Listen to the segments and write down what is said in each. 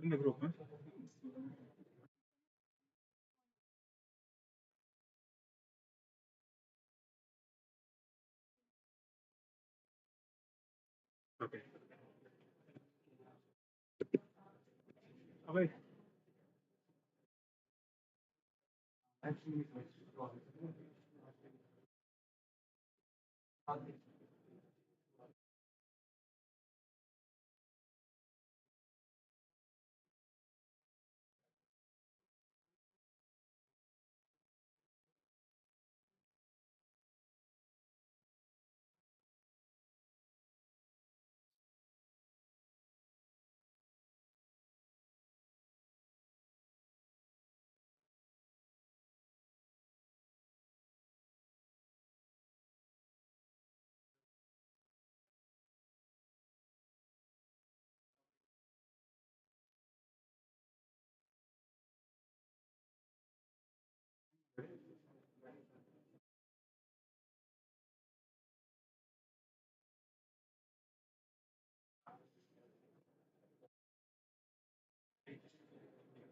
In the group, huh? Okay. Away. Actually,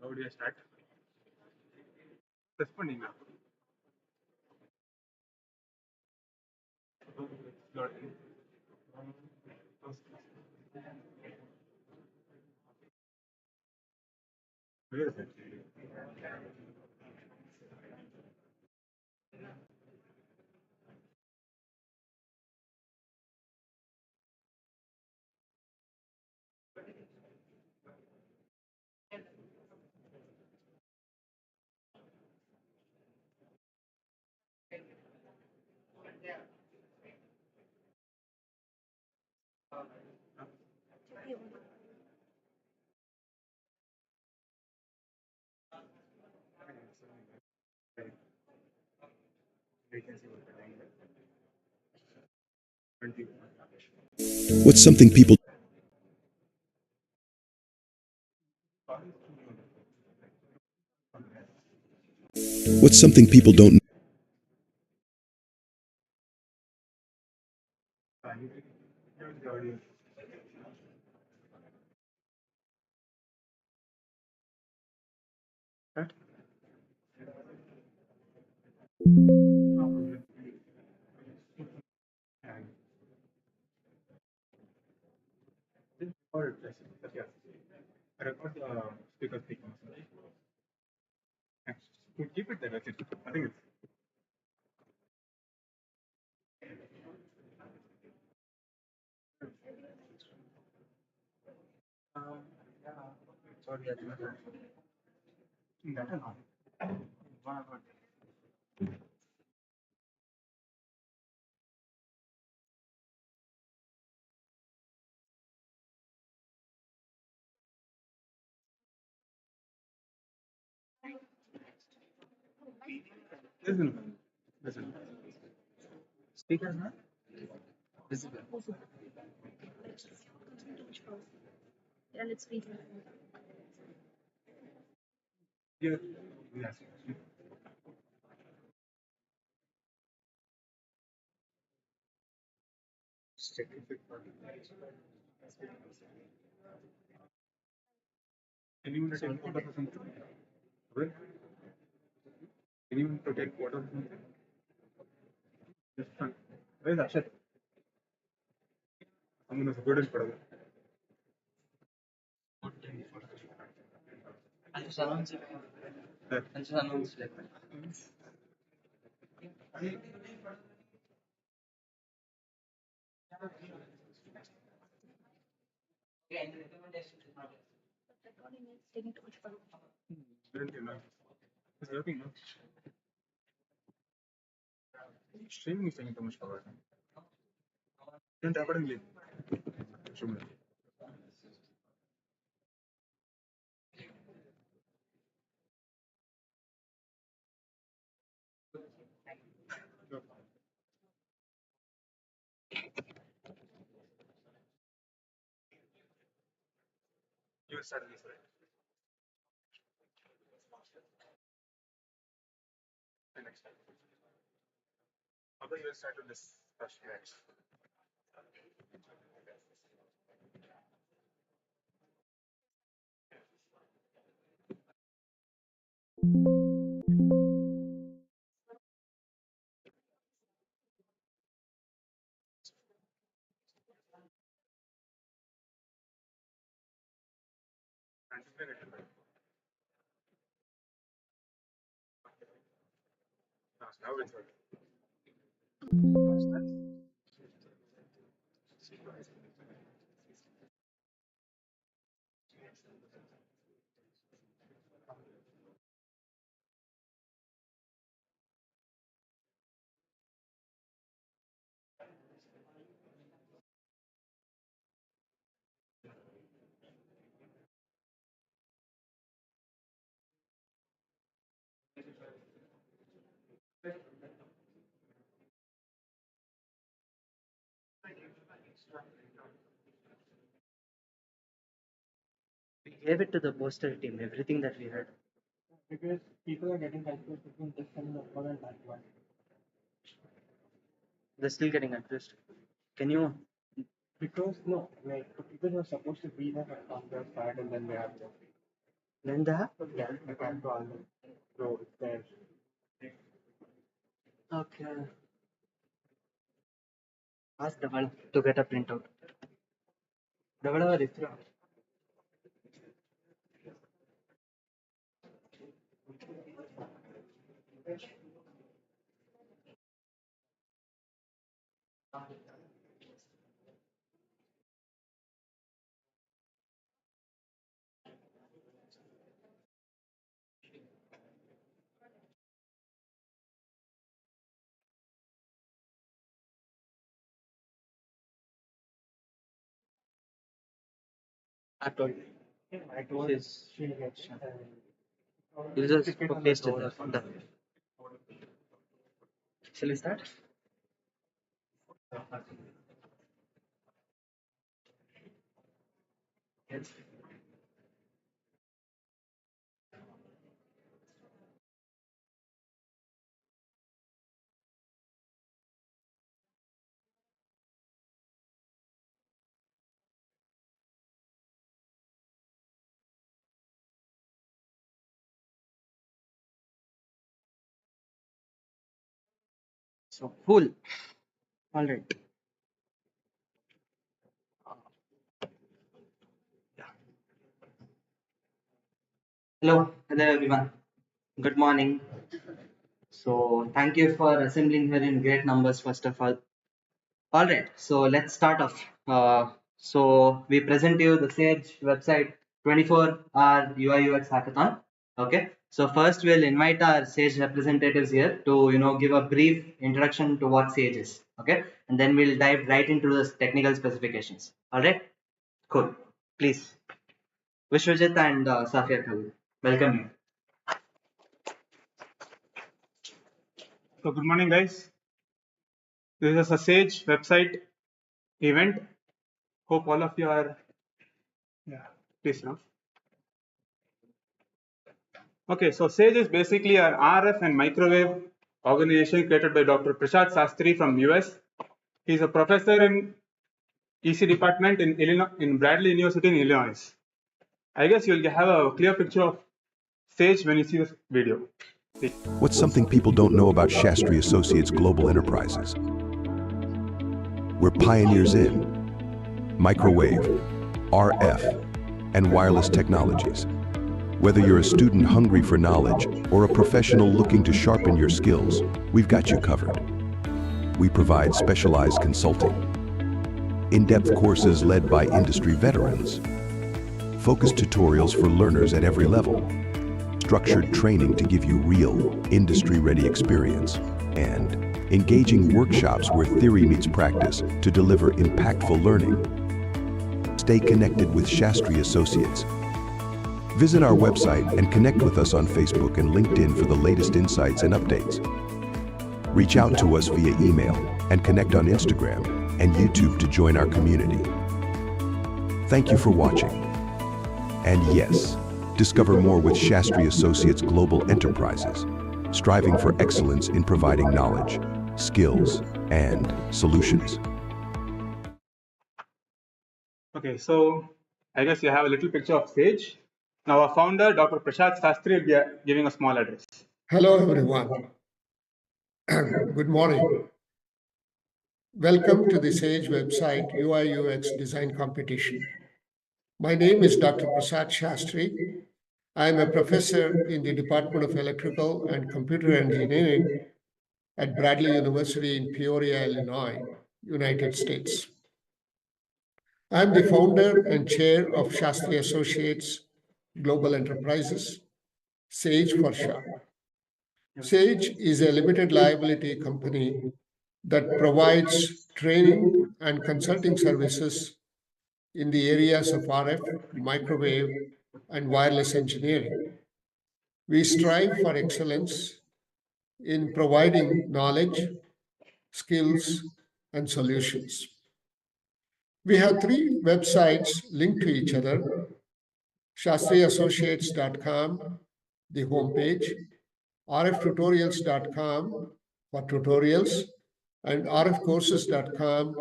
how do you start? Responding now. Got it. Where is it? We can see what the name is. What's something people What's something people don't Probably. And this recorded this, but yeah, I record the speaker speaking. To keep it there, I think it's. Yeah, sorry, I did not. That and all. What about listen, listen. Speakers not visible. Yeah, let's read. Yeah, yes. Check if it works. Anyone to take photos or something? Well, anyone to take photos or something? Just fun. Where's Akshay? Someone is good in photos. I'll just announce it. That I'll just announce it. Recording is taking too much time. didn't you know? It's working, no? Streaming is taking too much power. Didn't happen in streaming. You started this, right? The next time. How about you start with this first next? And explain it to me. Now it's working. We gave it to the poster team, everything that we had. Because people are getting confused between this and the one and that one. They're still getting confused. Can you? Because no, like the people who are supposed to be there on their side and then they are there. Then they have? Yeah, they can't go on. So it's there. Okay. Ask Dhaval to get a printout. Dhaval or Isra? I told you. I told She's, she gets you just ticket on the paste it door there. or something. Shall we start? Yes. So cool. All right. Hello everyone. Good morning. So thank you for assembling here in great numbers first of all. All right, so let's start off. So we present you the Sage website 24-hour UI UX hackathon. Okay, so first we'll invite our Sage representatives here to give a brief introduction to what Sage is. Okay, and then we'll dive right into the technical specifications. All right, cool. Please, Vishwajit and Safia Khalil, welcome you. So good morning, guys. This is a Sage website event. Hope all of you are, please now. Okay, so Sage is basically an RF and microwave organization created by Dr. Prashad Sastry from US. He's a professor in EC department in Illinois, in Bradley University in Illinois. I guess you'll have a clear picture of Sage when you see this video. Please. What's something people don't know about Shastri Associates Global Enterprises? We're pioneers in microwave, RF, and wireless technologies. Whether you're a student hungry for knowledge or a professional looking to sharpen your skills, we've got you covered. We provide specialized consulting, in-depth courses led by industry veterans, focused tutorials for learners at every level, structured training to give you real, industry-ready experience, and engaging workshops where theory meets practice to deliver impactful learning. Stay connected with Shastri Associates. Visit our website and connect with us on Facebook and LinkedIn for the latest insights and updates. Reach out to us via email and connect on Instagram and YouTube to join our community. Thank you for watching. And yes, discover more with Shastri Associates Global Enterprises, striving for excellence in providing knowledge, skills, and solutions. Okay, so I guess you have a little picture of Sage. Now our founder, Dr. Prashad Sastry, will be giving a small address. Hello, everyone. Good morning. Welcome to the Sage website UI UX design competition. My name is Dr. Prasad Shastri. I am a professor in the Department of Electrical and Computer Engineering at Bradley University in Peoria, Illinois, United States. I am the founder and chair of Shastri Associates Global Enterprises, Sage for short. Sage is a limited liability company that provides training and consulting services in the areas of RF, microwave, and wireless engineering. We strive for excellence in providing knowledge, skills, and solutions. We have 3 websites linked to each other: shastriassociates.com, the homepage, rftutorials.com for tutorials, and rfcourses.com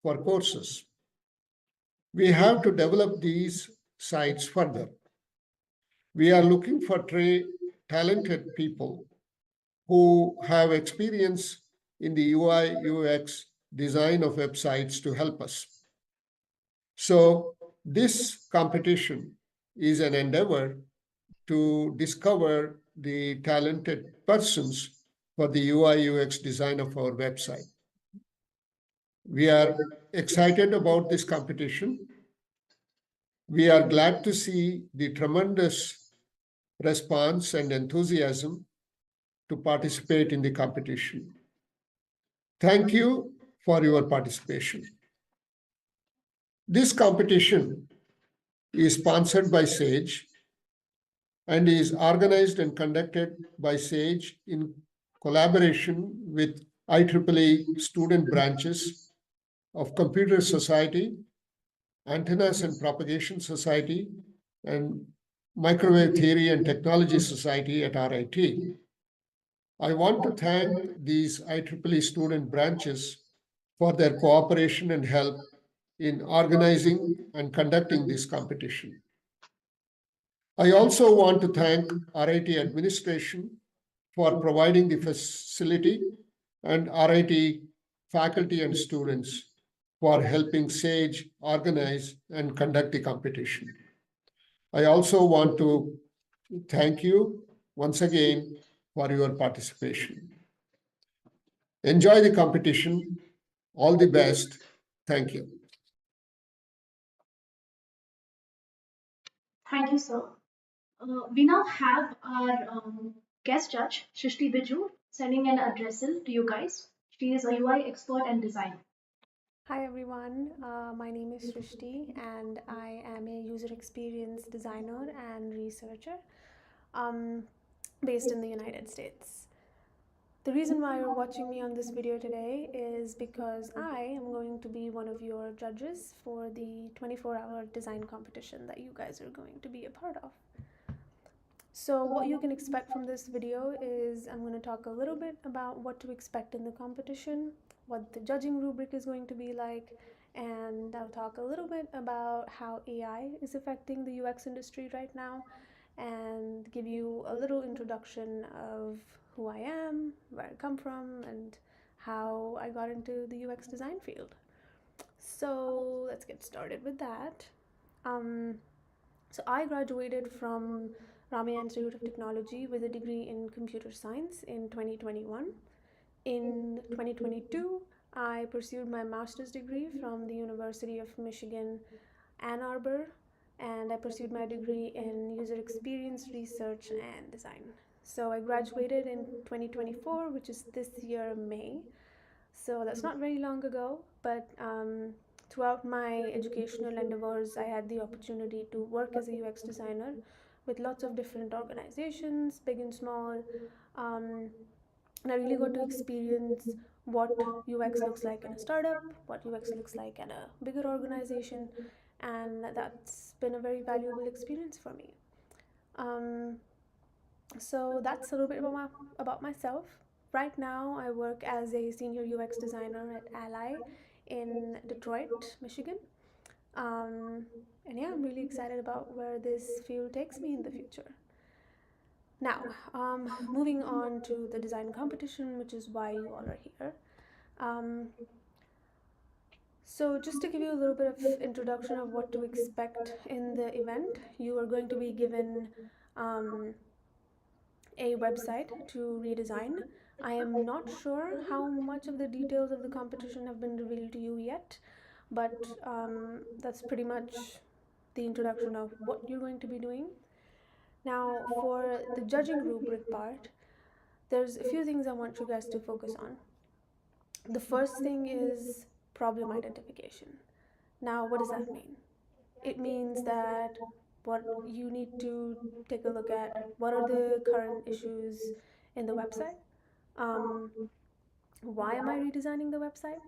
for courses. We have to develop these sites further. We are looking for talented people who have experience in the UI UX design of websites to help us. So this competition is an endeavor to discover the talented persons for the UI UX design of our website. We are excited about this competition. We are glad to see the tremendous response and enthusiasm to participate in the competition. Thank you for your participation. This competition is sponsored by Sage and is organized and conducted by Sage in collaboration with IEEE student branches of Computer Society, Antennas and Propagation Society, and Microwave Theory and Technology Society at RIT. I want to thank these IEEE student branches for their cooperation and help in organizing and conducting this competition. I also want to thank RIT administration for providing the facility and RIT faculty and students for helping SAGE organize and conduct the competition. I also want to thank you once again for your participation. Enjoy the competition. All the best. Thank you. Thank you, sir. We now have our guest judge, Shrishti Biju, sending an addressal to you guys. She is a UI expert and designer. Hi everyone, my name is Srishti and I am a user experience designer and researcher based in the United States. The reason why you're watching me on this video today is because I am going to be one of your judges for the 24-hour design competition that you guys are going to be a part of. So what you can expect from this video is I'm going to talk a little bit about what to expect in the competition, what the judging rubric is going to be like, and I'll talk a little bit about how AI is affecting the UX industry right now, and give you a little introduction of who I am, where I come from, and how I got into the UX design field. So let's get started with that. So I graduated from Ramia Institute of Technology with a degree in computer science in 2021. In 2022, I pursued my master's degree from the University of Michigan, Ann Arbor, and I pursued my degree in user experience research and design. So I graduated in 2024, which is this year, May. So that's not very long ago, but throughout my educational endeavors, I had the opportunity to work as a UX designer with lots of different organizations, big and small. And I really got to experience what UX looks like in a startup, what UX looks like at a bigger organization, and that's been a very valuable experience for me. So that's a little bit about myself. Right now, I work as a senior UX designer at Ally in Detroit, Michigan. And yeah, I'm really excited about where this field takes me in the future. Now, moving on to the design competition, which is why you all are here. So just to give you a little bit of introduction of what to expect in the event, you are going to be given a website to redesign. I am not sure how much of the details of the competition have been revealed to you yet, but that's pretty much the introduction of what you're going to be doing. Now, for the judging rubric part, there's a few things I want you guys to focus on. The first thing is problem identification. Now, what does that mean? It means that what you need to take a look at, what are the current issues in the website? Why am I redesigning the website?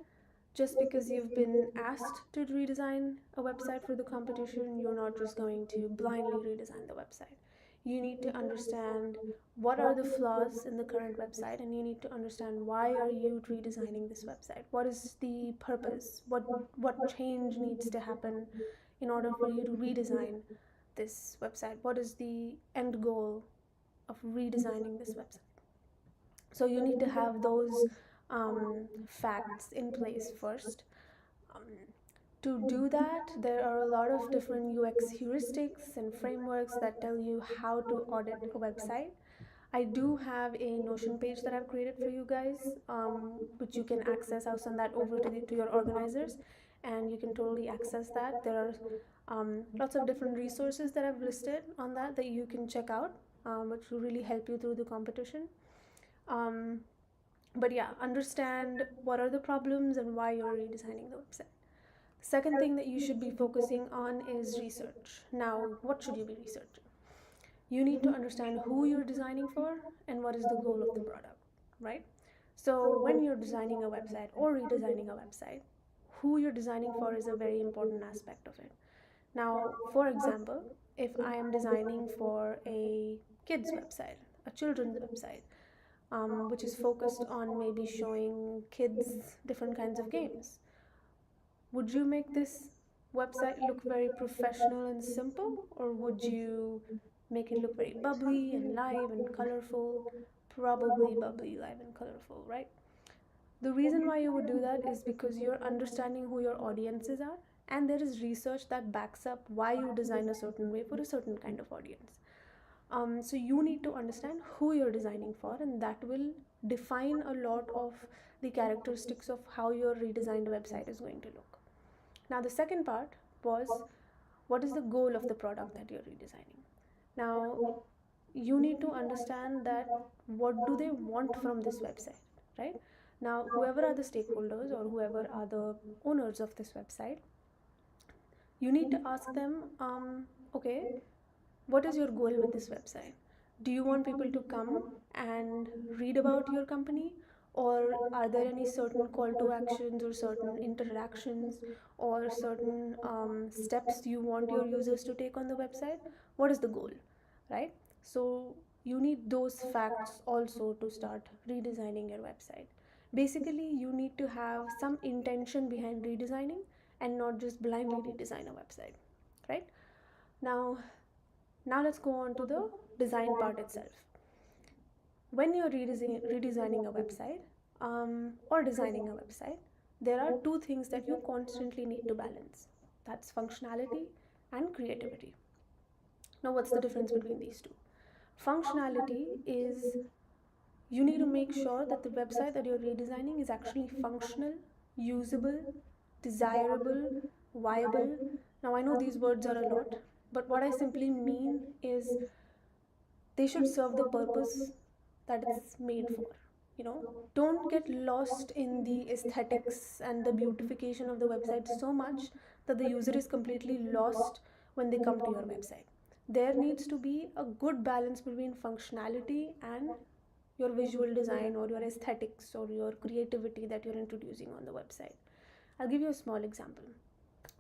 Just because you've been asked to redesign a website for the competition, you're not just going to blindly redesign the website. You need to understand what are the flaws in the current website, and you need to understand why are you redesigning this website. What is the purpose? What change needs to happen in order for you to redesign this website? What is the end goal of redesigning this website? So you need to have those facts in place first. Um, to do that, there are a lot of different UX heuristics and frameworks that tell you how to audit a website. I do have a Notion page that I've created for you guys, which you can access. I'll send that over to your organizers, and you can totally access that. There are lots of different resources that I've listed on that you can check out, which will really help you through the competition. But yeah, understand what are the problems and why you're redesigning the website. The second thing that you should be focusing on is research. Now, what should you be researching? You need to understand who you're designing for and what is the goal of the product, right? So when you're designing a website or redesigning a website, who you're designing for is a very important aspect of it. Now, for example, if I am designing for a kids website, a children's website, which is focused on maybe showing kids different kinds of games, would you make this website look very professional and simple, or would you make it look very bubbly and live and colorful? Probably bubbly, live, and colorful, right? The reason why you would do that is because you're understanding who your audiences are, and there is research that backs up why you design a certain way for a certain kind of audience. So you need to understand who you're designing for, and that will define a lot of the characteristics of how your redesigned website is going to look. Now, the second part was, what is the goal of the product that you're redesigning? Now, you need to understand that what do they want from this website, right? Now, whoever are the stakeholders or whoever are the owners of this website, you need to ask them, okay, what is your goal with this website? Do you want people to come and read about your company, or are there any certain call to actions or certain interactions or certain steps you want your users to take on the website? What is the goal, right? So you need those facts also to start redesigning your website. Basically, you need to have some intention behind redesigning and not just blindly redesign a website, right? Now, let's go on to the design part itself. When you're redesigning a website or designing a website, there are two things that you constantly need to balance. That's functionality and creativity. Now, what's the difference between these two? Functionality is, you need to make sure that the website that you're redesigning is actually functional, usable, desirable, viable. Now, I know these words are a lot, but what I simply mean is they should serve the purpose that it's made for. You know, don't get lost in the aesthetics and the beautification of the website so much that the user is completely lost when they come to your website. There needs to be a good balance between functionality and your visual design or your aesthetics or your creativity that you're introducing on the website. I'll give you a small example.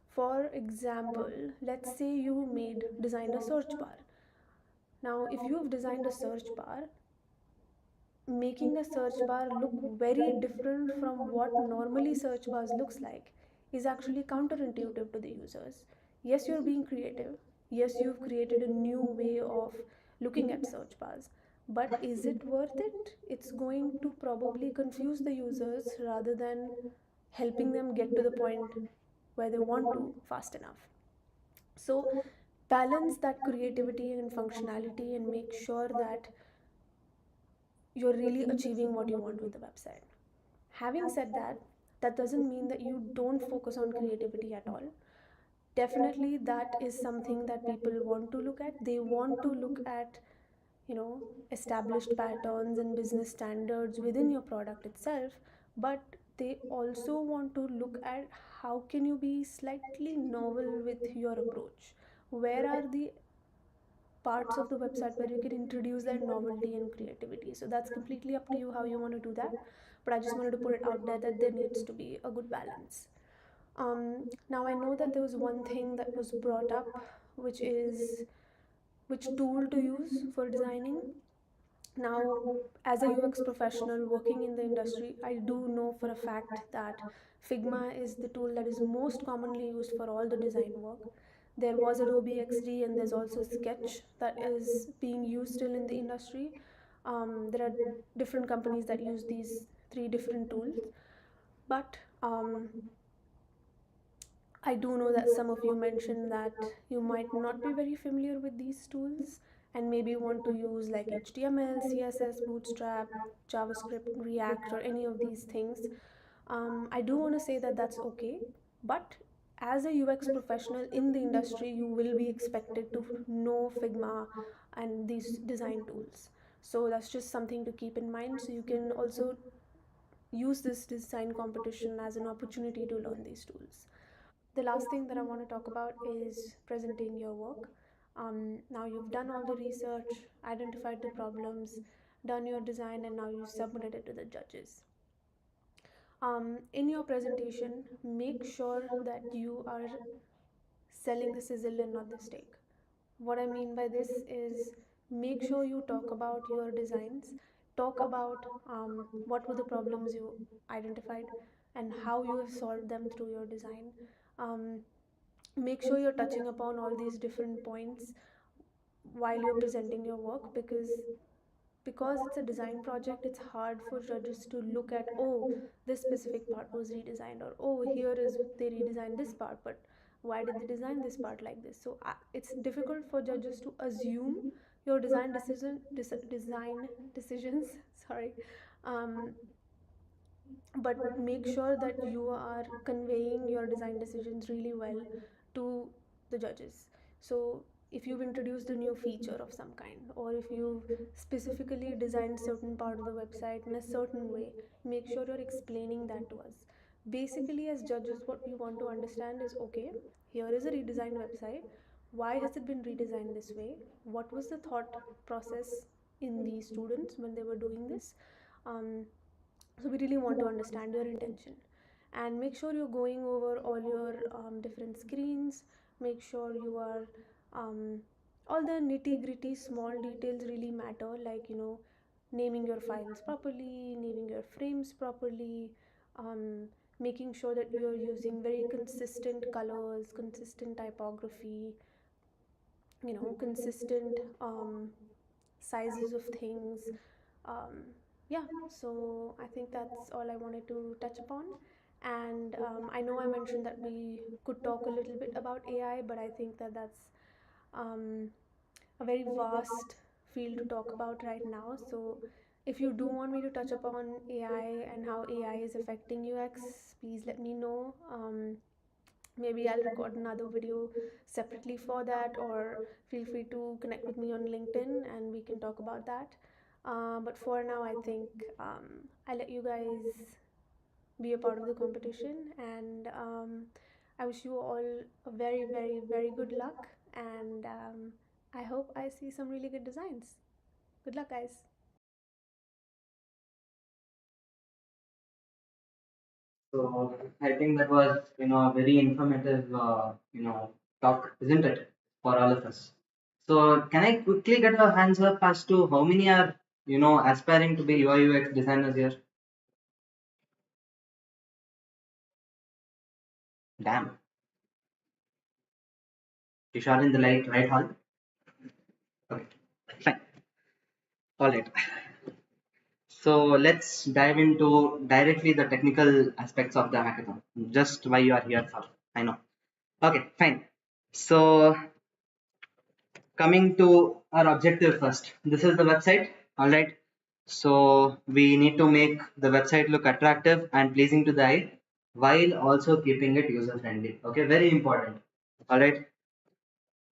For example, let's say you designed a search bar. Now, if you have designed a search bar, making a search bar look very different from what normally search bars looks like is actually counterintuitive to the users. Yes, you're being creative. Yes, you've created a new way of looking at search bars. But is it worth it? It's going to probably confuse the users rather than helping them get to the point where they want to fast enough. So, balance that creativity and functionality and make sure that you're really achieving what you want with the website. Having said that, that doesn't mean that you don't focus on creativity at all. Definitely, that is something that people want to look at. They want to look at, you know, established patterns and business standards within your product itself, but they also want to look at how can you be slightly novel with your approach. Where are the parts of the website where you can introduce that novelty and creativity? So that's completely up to you how you want to do that, but I just wanted to put it out there that there needs to be a good balance. Now, I know that there was one thing that was brought up, which is which tool to use for designing. Now, as a UX professional working in the industry, I do know for a fact that Figma is the tool that is most commonly used for all the design work. There was Adobe XD, and there's also Sketch that is being used still in the industry. There are different companies that use these three different tools, but I do know that some of you mentioned that you might not be very familiar with these tools and maybe want to use like HTML, CSS, Bootstrap, JavaScript, React, or any of these things. I do want to say that that's okay, but as a UX professional in the industry, you will be expected to know Figma and these design tools. So that's just something to keep in mind. So you can also use this design competition as an opportunity to learn these tools. The last thing that I want to talk about is presenting your work. Now you've done all the research, identified the problems, done your design, and now you submitted it to the judges. In your presentation, make sure that you are selling the sizzle and not the steak. What I mean by this is, make sure you talk about your designs, talk about what were the problems you identified and how you have solved them through your design. Um, Make sure you're touching upon all these different points while you're presenting your work, because because it's a design project, it's hard for judges to look at, oh, this specific part was redesigned, or oh, here is they redesigned this part, but why did they design this part like this? So it's difficult for judges to assume your design decisions. Sorry. um, but make sure that you are conveying your design decisions really well to the judges. So if you've introduced a new feature of some kind, or if you've specifically designed certain part of the website in a certain way, make sure you're explaining that to us. Basically, as judges, what we want to understand is, okay, here is a redesigned website. Why has it been redesigned this way? What was the thought process in the students when they were doing this? So we really want to understand your intention, and make sure you're going over all your different screens. Make sure you are all the nitty gritty small details really matter, like, naming your files properly, naming your frames properly, um, making sure that you're using very consistent colors, consistent typography, consistent sizes of things. um, yeah, so I think that's all I wanted to touch upon. And I know I mentioned that we could talk a little bit about AI, but I think that that's um, a very vast field to talk about right now. So if you do want me to touch upon AI and how AI is affecting UX, please let me know. Maybe I'll record another video separately for that, or feel free to connect with me on LinkedIn and we can talk about that. But for now, I think I let you guys be a part of the competition, and I wish you all a very, very, very good luck. And I hope I see some really good designs. Good luck, guys. So I think that was, a very informative, talk, isn't it, for all of us? So can I quickly get a hands up as to how many are, aspiring to be UI UX designers here? Damn, you are in the right hall. Okay, fine. All right. So let's dive into directly the technical aspects of the hackathon. Just why you are here for. I know. Okay, fine. So coming to our objective first. This is the website. All right. So we need to make the website look attractive and pleasing to the eye while also keeping it user friendly. Okay, very important. All right.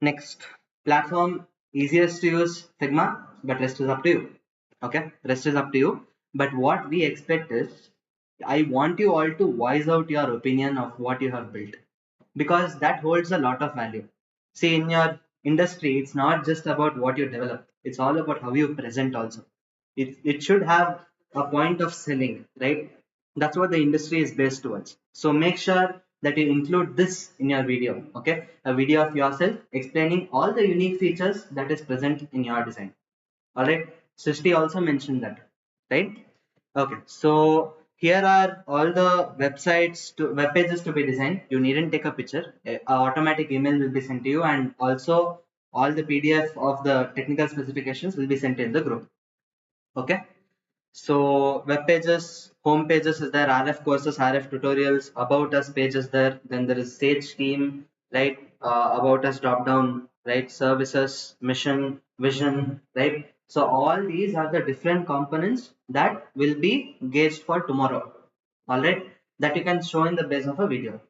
Next, platform easiest to use Figma, but rest is up to you. Okay, rest is up to you. But what we expect is, I want you all to voice out your opinion of what you have built, because that holds a lot of value. See, in your industry, it's not just about what you develop, it's all about how you present also. It should have a point of selling, right? That's what the industry is based towards. So make sure that you include this in your video, okay? A video of yourself explaining all the unique features that is present in your design. All right. Srishti also mentioned that, right? Okay. So here are all the web pages to be designed. You needn't take a picture. A automatic email will be sent to you, and also all the PDF of the technical specifications will be sent in the group. Okay. So web pages, home pages is there, RF courses, RF tutorials, about us pages there. Then there is Sage team, right? About us drop down, right? Services, mission, vision, right? So all these are the different components that will be gauged for tomorrow. All right, that you can show in the base of a video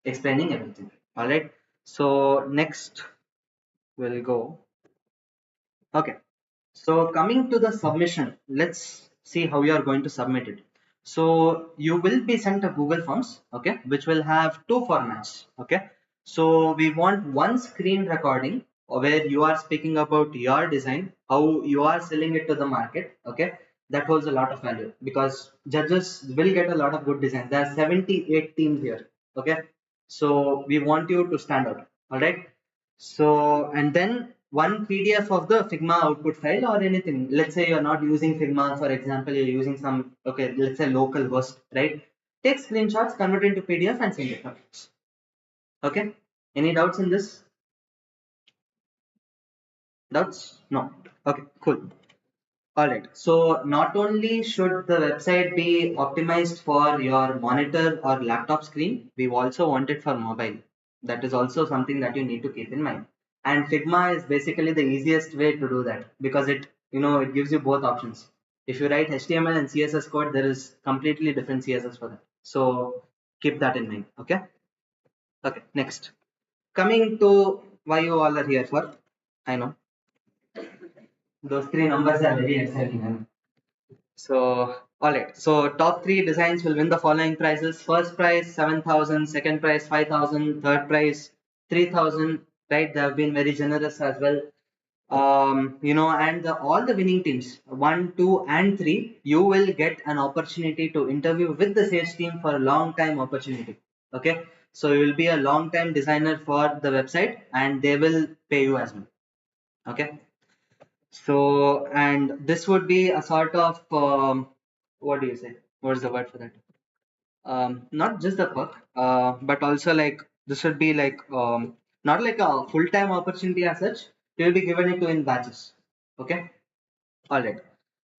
explaining everything. All right. So next we'll go. Okay. So coming to the submission, let's see how you are going to submit it. So you will be sent a Google Forms, okay, which will have two formats, okay. So we want one screen recording where you are speaking about your design, how you are selling it to the market, okay. That holds a lot of value because judges will get a lot of good designs. There are 78 teams here, okay. So we want you to stand out, all right. So, and then one PDF of the Figma output file or anything. Let's say you're not using Figma, for example, you're using some, okay, let's say local host, right? Take screenshots, convert it into PDF and send it to us. Okay. Any doubts in this? Doubts? No. Okay, cool. All right. So not only should the website be optimized for your monitor or laptop screen, we also want it for mobile. That is also something that you need to keep in mind. And Figma is basically the easiest way to do that because it gives you both options. If you write HTML and CSS code, there is completely different CSS for that. So keep that in mind. Okay. Okay. Next, coming to why you all are here for. I know those three numbers are very exciting. Huh? So, all right. So, top three designs will win the following prizes. First prize 7,000, second prize 5,000, third prize 3,000. Right? They have been very generous as well. And all the winning teams, 1, 2, and 3, you will get an opportunity to interview with the sales team for a long time opportunity. Okay. So, you will be a long time designer for the website and they will pay you as well. Okay. So, and this would be a sort of what do you say? What is the word for that? Not just the perk, but also like this would be like not like a full-time opportunity as such. You will be given it to in batches. Okay, all right.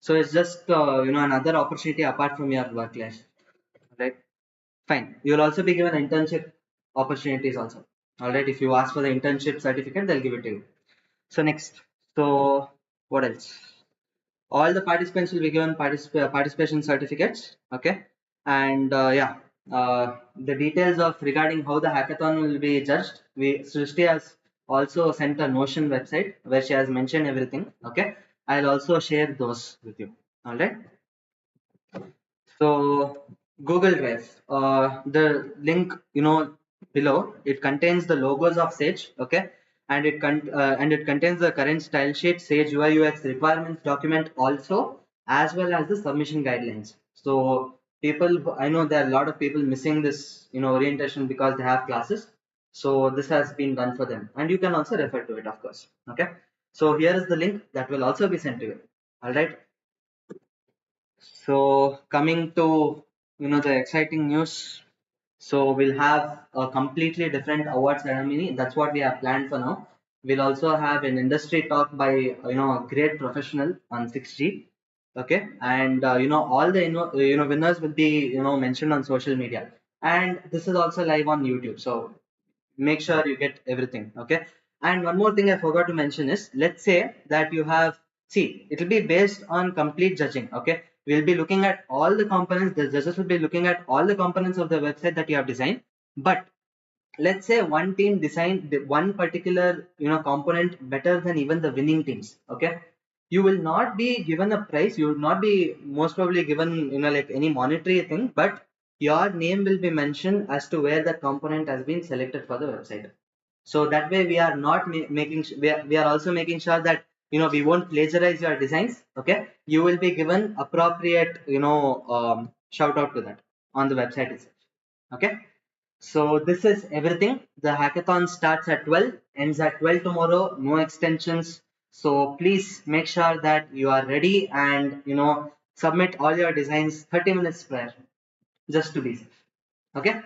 So it's just another opportunity apart from your work life, right? Fine. You'll also be given internship opportunities also. All right. If you ask for the internship certificate, they'll give it to you. So next. So what else? All the participants will be given participation certificates. Okay, and the details of regarding how the hackathon will be judged, Srishti has also sent a Notion website where she has mentioned everything. Okay, I'll also share those with you. All right. So Google Drive, the link below, it contains the logos of Sage, okay, and it contains the current style sheet, Sage UI UX requirements document also, as well as the submission guidelines. So I know there are a lot of people missing this orientation because they have classes. So this has been done for them, and you can also refer to it, of course. Okay. So here is the link that will also be sent to you. All right. So coming to the exciting news, so we'll have a completely different award ceremony. That's what we have planned for now. We'll also have an industry talk by a great professional on 6G. Okay, and all the winners will be mentioned on social media, and this is also live on YouTube. So make sure you get everything. Okay, and one more thing I forgot to mention is, let's say that you have, see, it will be based on complete judging. Okay, we'll be looking at all the components, the judges will be looking at all the components of the website that you have designed. But let's say one team designed one particular component better than even the winning teams. Okay, you will not be given a prize, you will not be most probably given like any monetary thing, but your name will be mentioned as to where that component has been selected for the website. So that way we are not making we are also making sure that we won't plagiarize your designs. Okay, you will be given appropriate shout out to that on the website itself. Okay, so this is everything. The hackathon starts at 12, ends at 12 tomorrow, no extensions. So please make sure that you are ready and submit all your designs 30 minutes prior, just to be safe. Okay?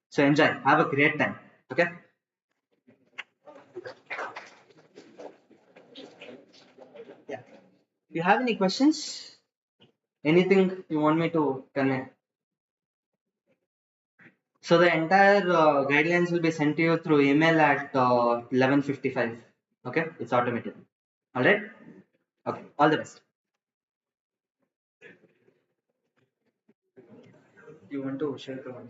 So enjoy. Have a great time. Okay? Yeah. Do you have any questions? Anything you want me to connect? So the entire guidelines will be sent to you through email at 11:55. Okay? It's automated. All right? Okay. All the best. You want to share the one?